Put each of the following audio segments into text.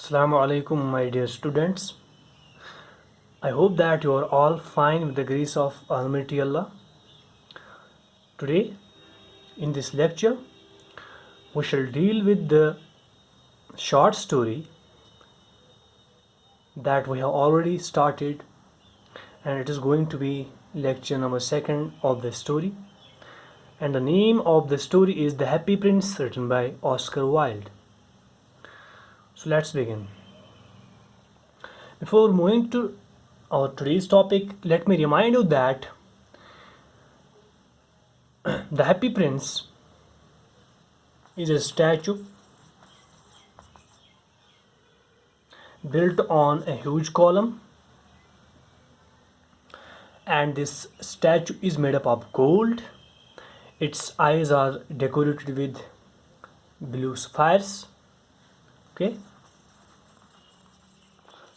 Assalamu alaikum, my dear students. I hope that you are all fine with the grace of Almighty Allah. Today, in this lecture, we shall deal with the short story that we have already started, and it is going to be lecture number 2 of the story. And the name of the story is The Happy Prince, written by Oscar Wilde. So let's begin. Before moving to our today's topic, let me remind you that the Happy Prince is a statue built on a huge column, and this statue is made up of gold. Its eyes are decorated with blue sapphires. Okay,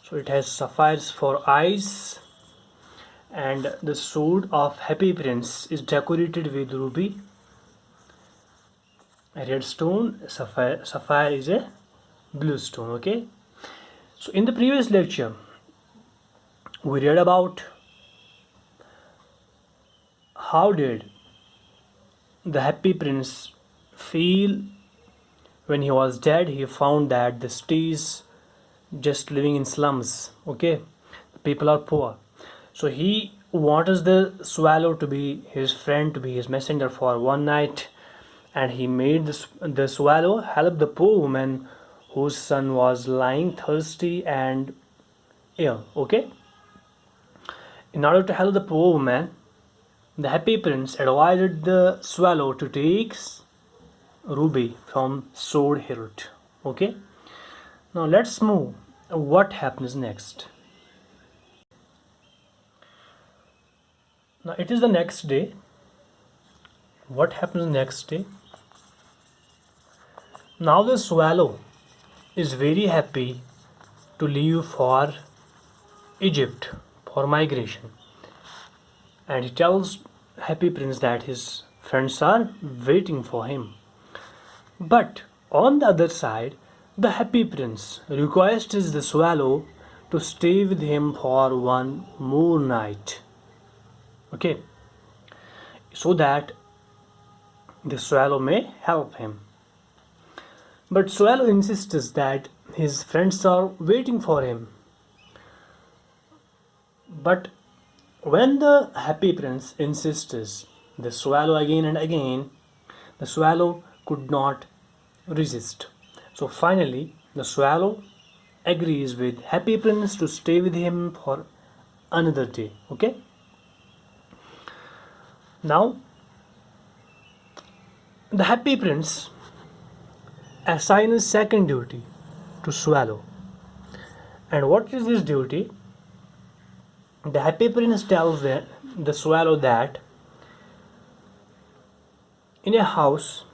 so it has sapphires for eyes, and the sword of Happy Prince is decorated with ruby, a red stone. Sapphire is a blue stone. Okay, so in the previous lecture we read about how did the Happy Prince feel when he was dead. He found that the city is just living in slums. Okay, people are poor, so he wants the swallow to be his friend, to be his messenger for one night, and he made the swallow help the poor woman whose son was lying thirsty and ill. Okay, in order to help the poor woman, the Happy Prince advised the swallow to take ruby from sword hilt. Okay, now let's move. What happens next? Now it is the next day. What happens next day? Now the swallow is very happy to leave for Egypt for migration, and he tells Happy Prince that his friends are waiting for him. But on the other side, the Happy Prince requests the swallow to stay with him for one more night. Okay, so that the swallow may help him. But swallow insists that his friends are waiting for him. But when the Happy Prince insists the swallow again and again, the swallow could not resist. So finally, the swallow agrees with Happy Prince to stay with him for another day. Okay. Now, the Happy Prince assigns second duty to swallow. And what is this duty? The Happy Prince tells the swallow that in a house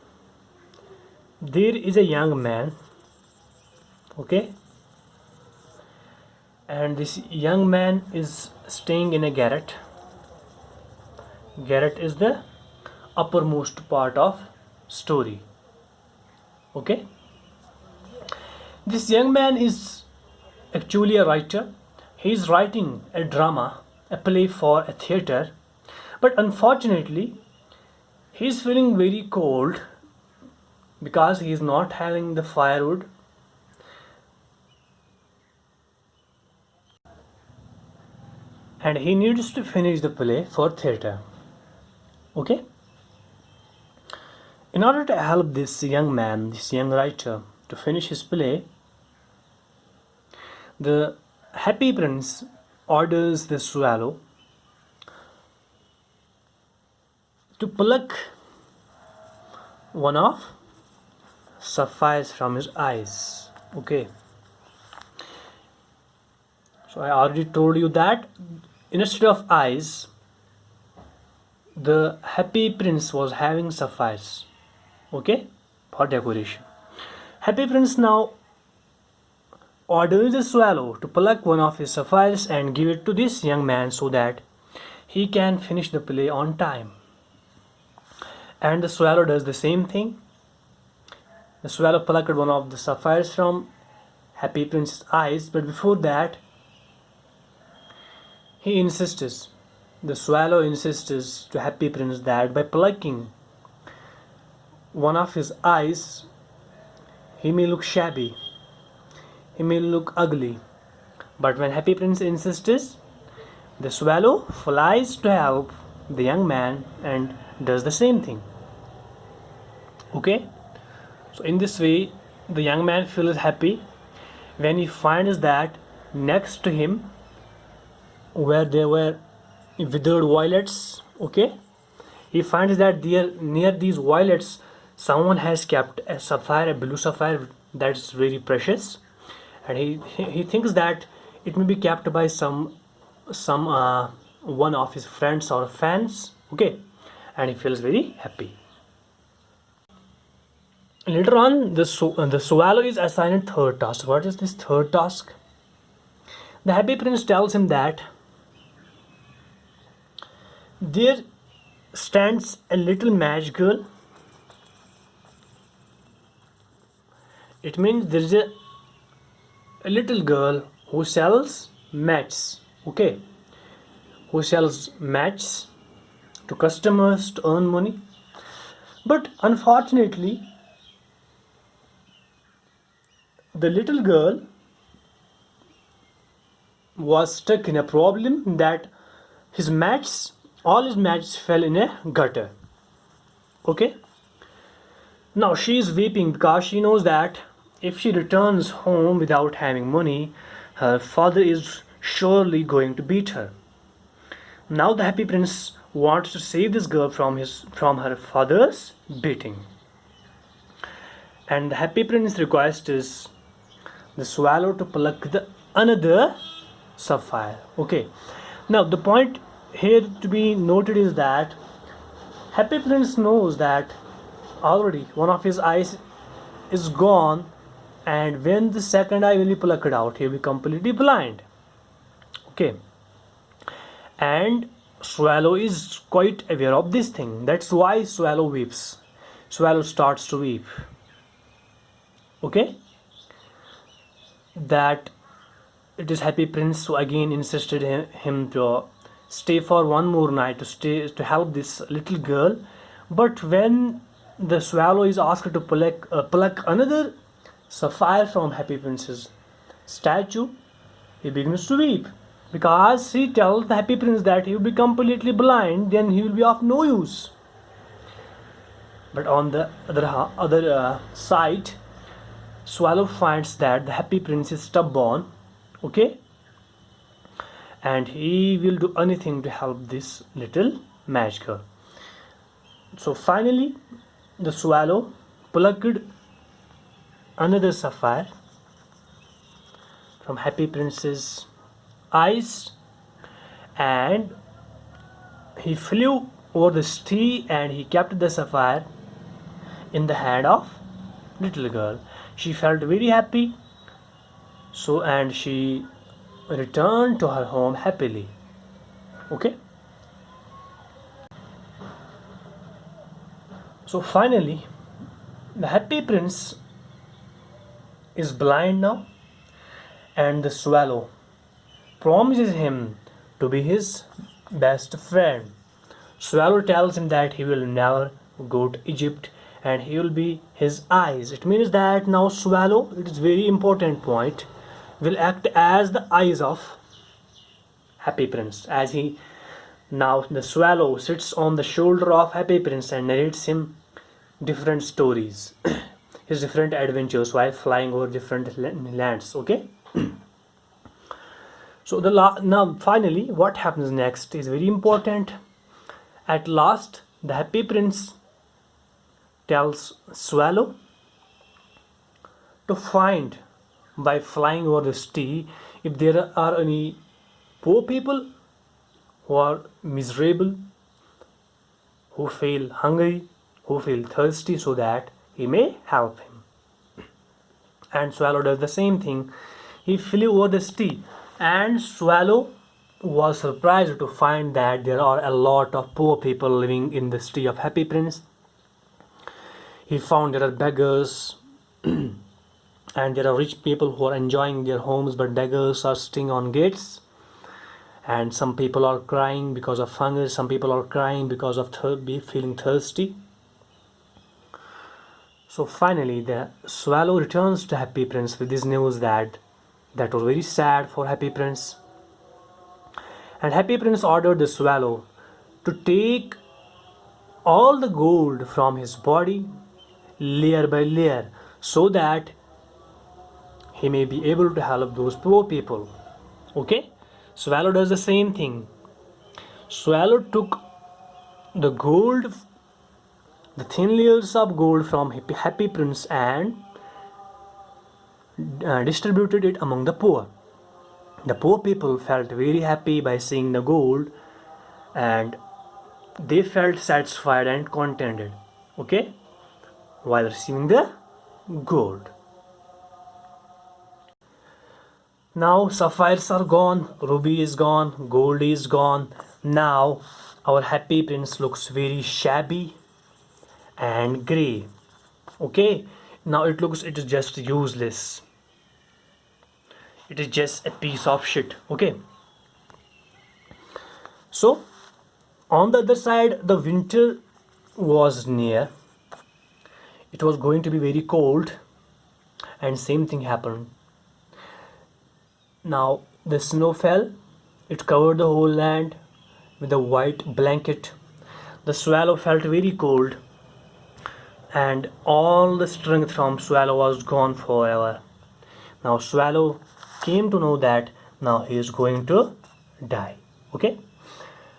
there is a young man. Okay, and this young man is staying in a garret. Garret is the uppermost part of story. Okay, this young man is actually a writer. He is writing a drama, a play for a theater, but unfortunately he is feeling very cold because he is not having the firewood. And he needs to finish the play for theater. Okay, in order to help this young man, this young writer, to finish his play, the Happy Prince orders the swallow to pluck one of sapphires from his eyes. Okay, so I already told you that instead of eyes, the Happy Prince was having sapphires. Okay, for decoration. Happy Prince now orders the swallow to pluck one of his sapphires and give it to this young man so that he can finish the play on time. And the swallow does the same thing. The swallow plucked one of the sapphires from Happy Prince's eyes, but before that, he insists, the swallow insists to Happy Prince that by plucking one of his eyes, he may look shabby, he may look ugly. But when Happy Prince insists, the swallow flies to help the young man and does the same thing. Okay? So, in this way, the young man feels happy when he finds that next to him, where there were withered violets, okay, he finds that there near these violets someone has kept a sapphire, a blue sapphire that's very precious, and he thinks that it may be kept by some one of his friends or fans, okay, and he feels very happy. Later on, the swallow is assigned third task. What is this third task? The Happy Prince tells him that there stands a little match girl. It means there is a little girl who sells matches, okay, who sells matches to customers to earn money. But unfortunately, the little girl was stuck in a problem that all his matches fell in a gutter. Okay? Now she is weeping because she knows that if she returns home without having money, her father is surely going to beat her. Now the Happy Prince wants to save this girl from her father's beating. And the Happy Prince request is the swallow to pluck another sapphire. Okay. Now the point here to be noted is that Happy Prince knows that already one of his eyes is gone, and when the second eye will be plucked out, he will be completely blind. Okay. And swallow is quite aware of this thing. That's why swallow weeps. Swallow starts to weep. Okay. That it is Happy Prince who again insisted him to stay for one more night to help this little girl. But when the swallow is asked to pluck another sapphire from Happy Prince's statue, he begins to weep because he tells the Happy Prince that he will be completely blind, then he will be of no use. But on the other side, swallow finds that the Happy Prince is stubborn, okay, and he will do anything to help this little match girl. So finally, the swallow plucked another sapphire from Happy Prince's eyes, and he flew over the sea and he kept the sapphire in the hand of little girl. She felt very happy, and she returned to her home happily. Okay. So finally, the Happy Prince is blind now, and the swallow promises him to be his best friend. Swallow tells him that he will never go to Egypt and he will be his eyes. It means that now swallow, it is very important point, will act as the eyes of Happy Prince, as he now the swallow sits on the shoulder of Happy Prince and narrates him different stories, his different adventures while flying over different lands. Okay. So now finally what happens next is very important. At last the Happy Prince tells swallow to find, by flying over the sea, if there are any poor people who are miserable, who feel hungry, who feel thirsty, so that he may help him. And swallow does the same thing. He flew over the sea, and swallow was surprised to find that there are a lot of poor people living in the city of Happy Prince. He found there are beggars, and there are rich people who are enjoying their homes, but beggars are sitting on gates. And some people are crying because of hunger, some people are crying because of feeling thirsty. So finally the swallow returns to Happy Prince with this news that was very sad for Happy Prince. And Happy Prince ordered the swallow to take all the gold from his body layer by layer, so that he may be able to help those poor people. Okay, swallow does the same thing. Swallow took the gold, the thin layers of gold from Happy Prince, and distributed it among the poor. The poor people felt very happy by seeing the gold, and they felt satisfied and contented, okay, while receiving the gold. Now sapphires are gone, ruby is gone, gold is gone. Now our Happy Prince looks very shabby and grey. Okay, now it is just useless. It is just a piece of shit. Okay. So on the other side, the winter was near. It was going to be very cold, and same thing happened. Now the snow fell, it covered the whole land with a white blanket. The swallow felt very cold, and all the strength from swallow was gone forever. Now swallow came to know that now he is going to die. Okay,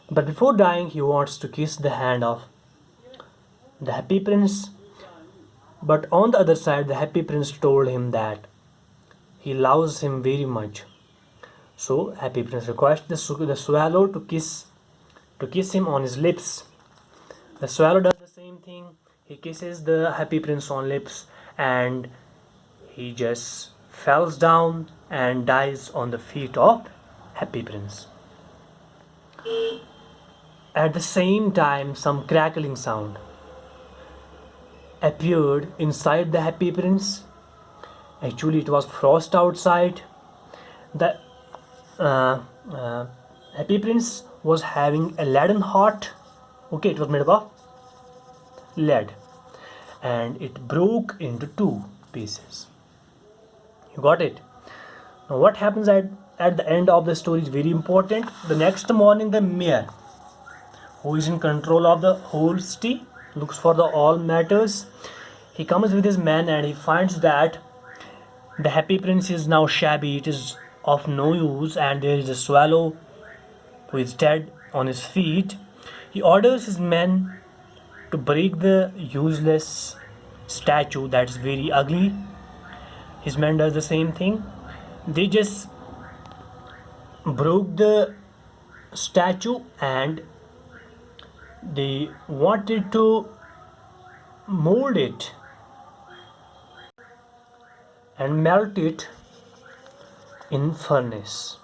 but before dying he wants to kiss the hand of the Happy Prince. But on the other side, the Happy Prince told him that he loves him very much. So Happy Prince requests the swallow to kiss him on his lips. The swallow does the same thing. He kisses the Happy Prince on lips, and he just falls down and dies on the feet of Happy Prince. At the same time, some crackling sound appeared inside the Happy Prince. Actually, it was frost outside. The Happy Prince was having a leaden heart. Okay, it was made up of lead, and it broke into two pieces. You got it? Now, what happens at the end of the story is very important. The next morning, the mayor, who is in control of the whole city, looks for the all matters. He comes with his men, and he finds that the Happy Prince is now shabby. It is of no use, and there is a swallow who is dead on his feet. He orders his men to break the useless statue that is very ugly. His men does the same thing. They just broke the statue, and they wanted to mold it and melt it in furnace.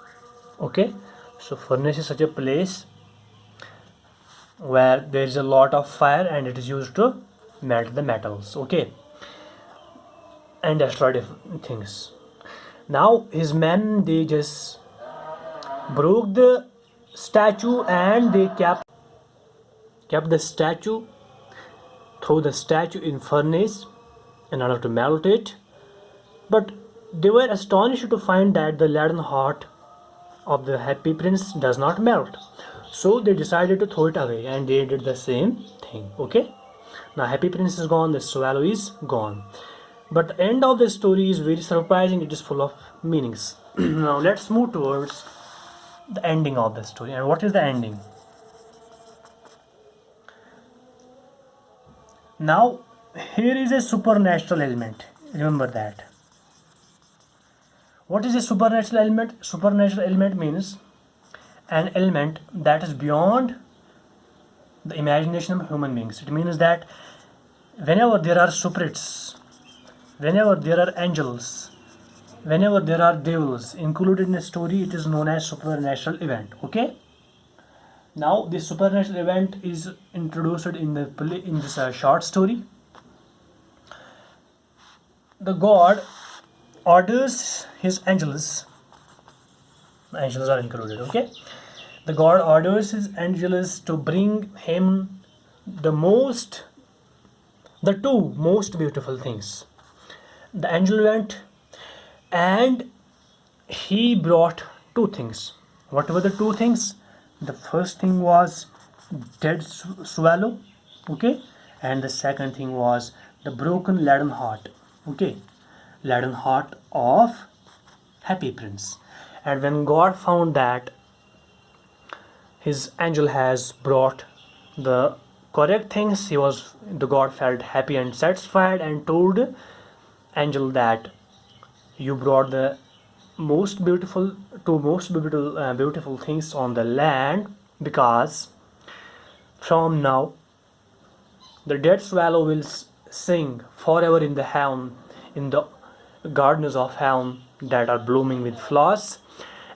Okay, so furnace is such a place where there is a lot of fire, and it is used to melt the metals, okay, and destroy different things. Now his men, they just broke the statue, and they kept the statue, throw the statue in furnace in order to melt it. But they were astonished to find that the leaden heart of the Happy Prince does not melt. So they decided to throw it away, and they did the same thing. Okay, now Happy Prince is gone, the swallow is gone. But the end of the story is very surprising. It is full of meanings. Now let's move towards the ending of the story. And what is the ending? Now here is a supernatural element. Remember that. What is a supernatural element? Supernatural element means an element that is beyond the imagination of human beings. It means that whenever there are spirits, whenever there are angels, whenever there are devils included in a story, it is known as supernatural event. Okay, now this supernatural event is introduced in this short story. The god orders his angels are included, okay? The God orders his angels to bring him the two most beautiful things. The angel went and he brought two things. What were the two things? The first thing was dead swallow, okay, and the second thing was the broken leaden heart, okay, leaden heart of happy prince. And when God found that his angel has brought the correct things, the God felt happy and satisfied and told angel that you brought the most beautiful beautiful things on the land, because from now the dead swallow will sing forever in the heaven, in the gardens of heaven that are blooming with flowers,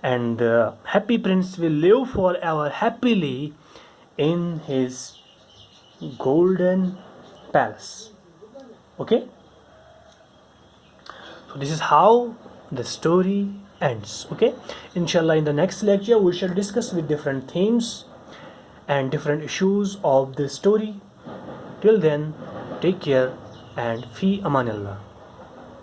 and the happy prince will live forever happily in his golden palace. Okay, so this is how the story ends. Okay, inshallah, in the next lecture we shall discuss with different themes and different issues of the story. Till then, take care and fi amanillah.